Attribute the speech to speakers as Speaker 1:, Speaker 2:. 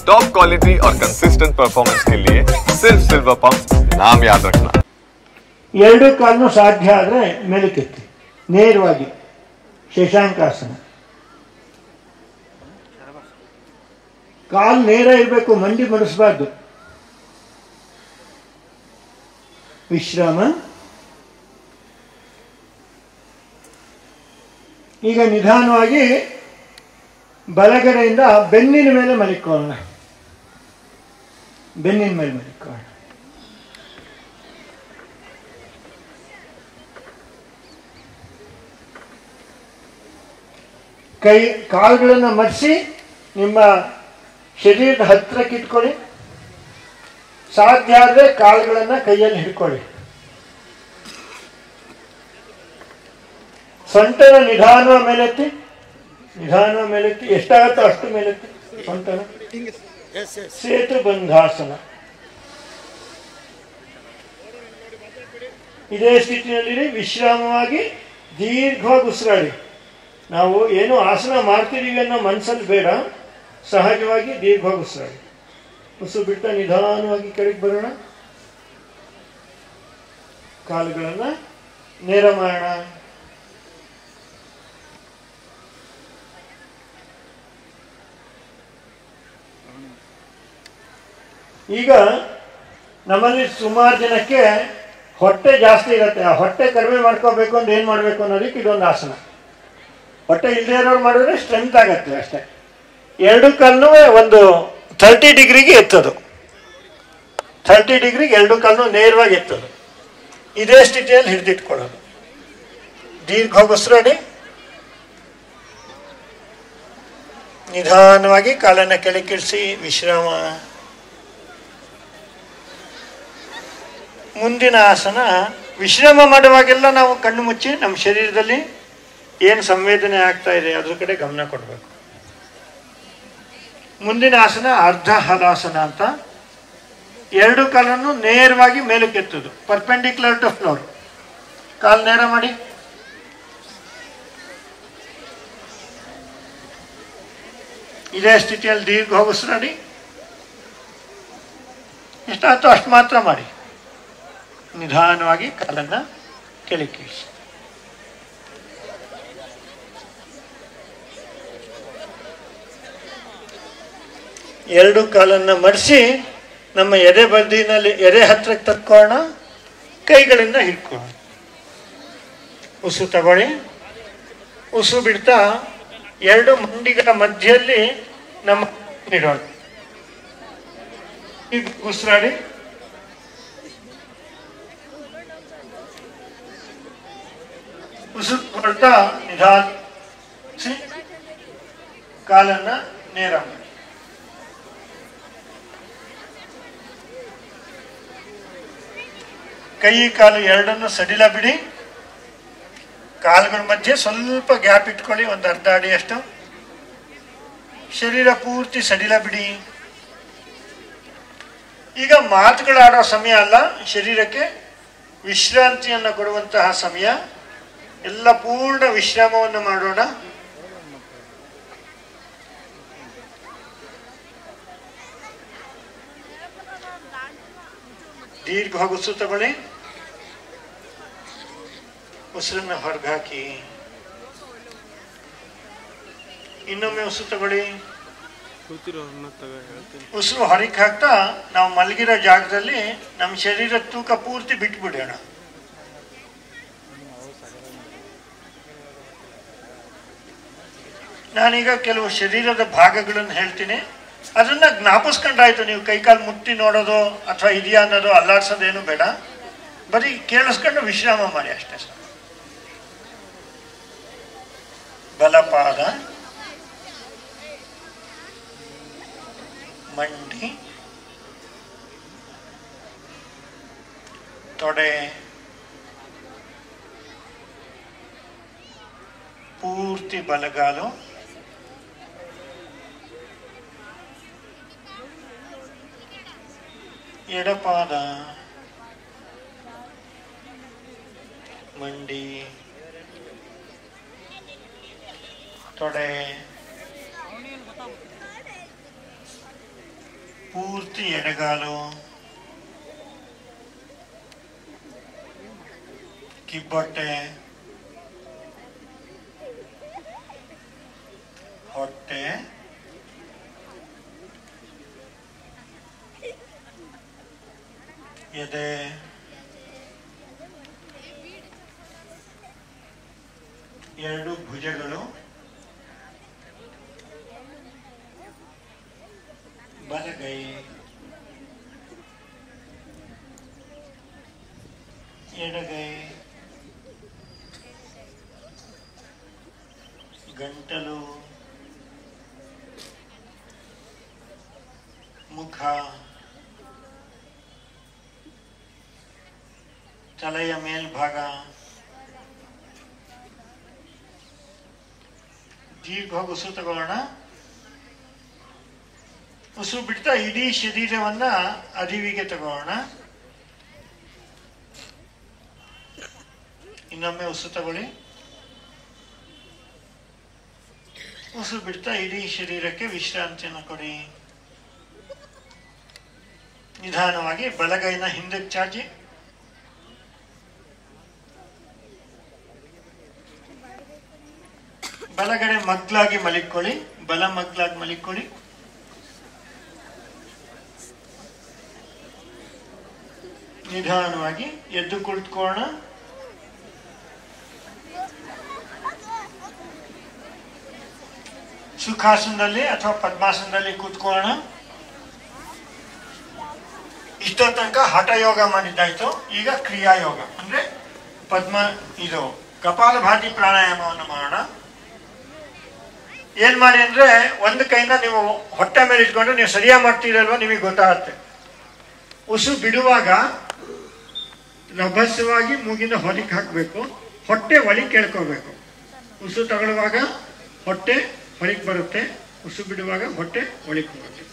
Speaker 1: Top quality और consistent performance के लिए सिर्फ सिल्वर पंप नाम याद रखना।
Speaker 2: ಎರಡು ಕಾಲನ್ನು ಸಾಧ್ಯ ಆದರೆ ಮೇಲಕ್ಕೆತ್ತಿ ನೇರವಾಗಿ ಶಶಾಂಕಾಸನ. ಕಾಲು ನೇರ ಇರಬೇಕು, ಮಂಡಿ ಮಡಿಸಬಾರ್ದು. ವಿಶ್ರಾಮ. ಈಗ ನಿಧಾನವಾಗಿ ಬಲಗಡೆಯಿಂದ ಬೆನ್ನಿನ ಮೇಲೆ ಮಲಿಕೊಳ್ಳೋಣ. ಬೆನ್ನಿನ ಮೇಲೆ ಮಲಿಕೊಳ್ಳೋಣ. ಕೈ ಕಾಲುಗಳನ್ನು ಮಡಿಸಿ ನಿಮ್ಮ ಶರೀರದ ಹತ್ತಿರಕ್ಕೆ ಇಟ್ಕೊಳ್ಳಿ. ಸಾಧ್ಯ ಆದರೆ ಕಾಲುಗಳನ್ನು ಕೈಯಲ್ಲಿ ಹಿಡ್ಕೊಳ್ಳಿ. ಸೊಂಟನ ನಿಧಾನ ಮೇಲೆತ್ತಿ, ನಿಧಾನ ಮೇಲೆತ್ತಿ, ಎಷ್ಟಾಗತ್ತೋ ಅಷ್ಟು ಮೇಲೆತ್ತಿ ಸೊಂಟನ. ಸೇತು ಬಂಧಾಸನ. ಇದೇ ಸ್ಥಿತಿಯಲ್ಲಿ ವಿಶ್ರಾಮವಾಗಿ ದೀರ್ಘವಾಗಿ ಉಸಿರಾಡಿ. ನಾವು ಏನು ಆಸನ ಮಾಡ್ತಿದ್ದೀವಿ ಅನ್ನೋ ಮನಸ್ಸಲ್ಲಿ ಬೇಡ, ಸಹಜವಾಗಿ ದೀರ್ಘವಾಗಿ ಉಸಿರಾಡಿ. ಉಸಿರು ಬಿಡ್ತಾ ನಿಧಾನವಾಗಿ ಕೆಳಗೆ ಬರೋಣ. ಕಾಲುಗಳನ್ನು ನೇರ ಮಾಡೋಣ. ಈಗ ನಮ್ಮಲ್ಲಿ ಸುಮಾರು ಜನಕ್ಕೆ ಹೊಟ್ಟೆ ಜಾಸ್ತಿ ಇರುತ್ತೆ. ಆ ಹೊಟ್ಟೆ ಕಡಿಮೆ ಮಾಡ್ಕೋಬೇಕು ಅಂದ್ರೆ ಏನು ಮಾಡಬೇಕು ಅನ್ನೋದಕ್ಕೆ ಇದೊಂದು ಆಸನ. ಹೊಟ್ಟೆ ಇಲ್ಲದೆ ಇರೋರು ಮಾಡಿದ್ರೆ ಸ್ಟ್ರೆಂತ್ ಆಗತ್ತೆ ಅಷ್ಟೇ. ಎರಡು ಕಾಲೂ ಒಂದು 30 ಡಿಗ್ರಿಗೆ ಎತ್ತೋದು. 30 ಡಿಗ್ರಿಗೆ ಎರಡು ಕಾಲೂ ನೇರವಾಗಿ ಎತ್ತೋದು. ಇದೇ ಸ್ಥಿತಿಯಲ್ಲಿ ಹಿಡಿದಿಟ್ಕೊಳ್ಳೋದು. ದೀರ್ಘ ಉಸಿರಾಡಿ ನಿಧಾನವಾಗಿ ಕಾಲನ್ನು ಕೆಳಗಿಳಿಸಿ ವಿಶ್ರಾಮ. ಮುಂದಿನ ಆಸನ. ವಿಶ್ರಾಮ ಮಾಡುವಾಗೆಲ್ಲ ನಾವು ಕಣ್ಣು ಮುಚ್ಚಿ ನಮ್ಮ ಶರೀರದಲ್ಲಿ ಏನು ಸಂವೇದನೆ ಆಗ್ತಾ ಇದೆ ಅದ್ರ ಕಡೆ ಗಮನ ಕೊಡಬೇಕು. ಮುಂದಿನ ಆಸನ ಅರ್ಧ ಹಲಾಸನ ಅಂತ. ಎರಡು ಕಾಲನ್ನು ನೇರವಾಗಿ ಮೇಲಕ್ಕೆತ್ತುದು, ಪರ್ಪೆಂಡಿಕ್ಯುಲರ್ ಟು ಫ್ಲೋರ್. ಕಾಲು ನೇರ ಮಾಡಿ. ಇದೇ ಸ್ಥಿತಿಯಲ್ಲಿ ದೀರ್ಘ ಉಸಿರಾಡಿ. ಎಷ್ಟಾಯ್ತೋ ಅಷ್ಟು ಮಾತ್ರ ಮಾಡಿ. ನಿಧಾನವಾಗಿ ಕಾಲನ್ನು ಕೆಳಗಿಳಿಸಿ. ಎರಡು ಕಾಲನ್ನು ಮಡಿಸಿ ನಮ್ಮ ಎದೆ ಬದಿನಲ್ಲಿ ಎದೆ ಹತ್ತಿರಕ್ಕೆ ತಕ್ಕೋಣ. ಕೈಗಳಿಂದ ಹಿಡ್ಕೊಳ್ಳೋಣ. ಉಸು ತಗೊಳ್ಳಿ. ಉಸು ಬಿಡ್ತಾ ಎರಡು ಮಂಡಿಗಳ ಮಧ್ಯದಲ್ಲಿ ನಮ್ಮ ಇಡೋಣ. ಈಗ ಉಸಿರಾಡಿ. ಉಸು ಕೊಡ್ತಾ ನಿಧಾನಿಸಿ ಕಾಲನ್ನು ನೇರ ಮಾಡಿ. ಕೈ ಕಾಲು ಎರಡನ್ನು ಸಡಿಲ ಬಿಡಿ. ಕಾಲುಗಳ ಮಧ್ಯೆ ಸ್ವಲ್ಪ ಗ್ಯಾಪ್ ಇಟ್ಕೊಳ್ಳಿ, ಒಂದು ಅರ್ಧ ಅಡಿಯಷ್ಟು. ಶರೀರ ಪೂರ್ತಿ ಸಡಿಲ ಬಿಡಿ. ಈಗ ಮಾತುಗಳಾಡೋ ಸಮಯ ಅಲ್ಲ, ಶರೀರಕ್ಕೆ ವಿಶ್ರಾಂತಿಯನ್ನು ಕೊಡುವಂತಹ ಸಮಯ. ಎಲ್ಲ ಪೂರ್ಣ ವಿಶ್ರಾಮವನ್ನು ಮಾಡೋಣ. ದೀರ್ಘ ಉಸಿರು ತಗೊಳ್ಳಿ. ಉಸಿರನ್ನು ಹೊರಗಾಕಿ. ಇನ್ನೊಮ್ಮೆ ಉಸಿರು ತಗೊಳ್ಳಿ. ಉಸಿರು ಹೊರಗೆ ಹಾಕ್ತಾ ನಾವು ಮಲಗಿರೋ ಜಾಗದಲ್ಲಿ ನಮ್ಮ ಶರೀರ ತೂಕ ಪೂರ್ತಿ ಬಿಟ್ಬಿಡೋಣ. ನಾನೀಗ ಕೆಲವು ಶರೀರದ ಭಾಗಗಳನ್ನು ಹೇಳ್ತೀನಿ, ಅದನ್ನ ಜ್ಞಾಪಿಸ್ಕೊಂಡ್ರಾಯ್ತು. ನೀವು ಕೈಕಾಲು ಮುಟ್ಟಿ ನೋಡೋದು ಅಥವಾ ಇದೆಯಾ ಅನ್ನೋದು ಅಲ್ಲಾಡ್ಸೋದೇನು ಬೇಡ. ಬರೀ ಕೇಳಿಸ್ಕೊಂಡು ವಿಶ್ರಾಮ ಮಾಡಿ ಅಷ್ಟೇ ಸರ್. ಬಲಪಾದ, ಮಂಡಿ, ತೊಡೆ, ಪೂರ್ತಿ ಬಲಗಾಲು, ಎಡಪಾದ, ಮಂಡಿ, ತೊಡೆ, ಪೂರ್ತಿ ಎಡಗಾಲು, ಕಿಬ್ಬೊಟ್ಟೆ, ಹೊಟ್ಟೆ, ಎದೆ, ಎರಡು ಭುಜಗಳು, ಬಲಗೈ, ಎಡಗೈ, ಗಂಟಲು, ಮುಖ, ತಲೆಯ ಮೇಲ್ಭಾಗ, ದೀರ್ಘವಾಗಿ ಉಸಿರು ತಗೊಳ್ಳೋಣ. ಉಸಿರು ಬಿಡ್ತಾ ಇಡೀ ಶರೀರವನ್ನ ಅರಿವಿಗೆ ತಗೊಳ್ಳೋಣ. ಇನ್ನೊಮ್ಮೆ ಉಸಿರು ತಗೊಳ್ಳಿ. ಉಸಿರು ಬಿಡ್ತಾ ಇಡೀ ಶರೀರಕ್ಕೆ ವಿಶ್ರಾಂತಿಯನ್ನು ಕೊಡಿ. ನಿಧಾನವಾಗಿ ಬಲಗೈನ ಹಿಂದಕ್ಕೆ ಚಾಚಿ, ಬಲಗಡೆ ಮಗ್ಲಾಗಿ ಮಲಿಕೊಳ್ಳಿ. ಬಲ ಮಗ್ಲಾಗಿ ಮಲಿಕೊಳ್ಳಿ. ನಿಧಾನವಾಗಿ ಎದ್ದು ಕುಳಿತುಕೊಳ್ಳೋಣ. ಸುಖಾಸನದಲ್ಲಿ ಅಥವಾ ಪದ್ಮಾಸನದಲ್ಲಿ ಕೂತ್ಕೊಳ್ಳೋಣ. ಇಷ್ಟೋ ತನಕ ಹಠಯೋಗ ಮಾಡಿದ್ದಾಯ್ತು. ಈಗ ಕ್ರಿಯಾಯೋಗ ಅಂದ್ರೆ ಇದು ಕಪಾಲಭಾತಿ ಪ್ರಾಣಾಯಾಮವನ್ನು ಮಾಡೋಣ. ಏನ್ ಮಾಡಿ ಅಂದ್ರೆ ಒಂದು ಕೈನ ನೀವು ಹೊಟ್ಟೆ ಮೇಲೆ ಇಟ್ಕೊಂಡು ನೀವು ಸರಿಯಾಗಿ ಮಾಡ್ತೀರಲ್ವ ನಿಮಗೆ ಗೊತ್ತಾಗುತ್ತೆ. ಉಸು ಬಿಡುವಾಗ ರಭಸವಾಗಿ ಮೂಗಿನ ಹೊರಗೆ ಹಾಕಬೇಕು. ಹೊಟ್ಟೆ ಒಳಗೆ ಕೇಳ್ಕೋಬೇಕು. ಉಸು ತಗೊಳ್ಳುವಾಗ ಹೊಟ್ಟೆ ಹೊರಗೆ ಬರುತ್ತೆ, ಉಸು ಬಿಡುವಾಗ ಹೊಟ್ಟೆ ಒಳಗೆ ಹೋಗುತ್ತೆ.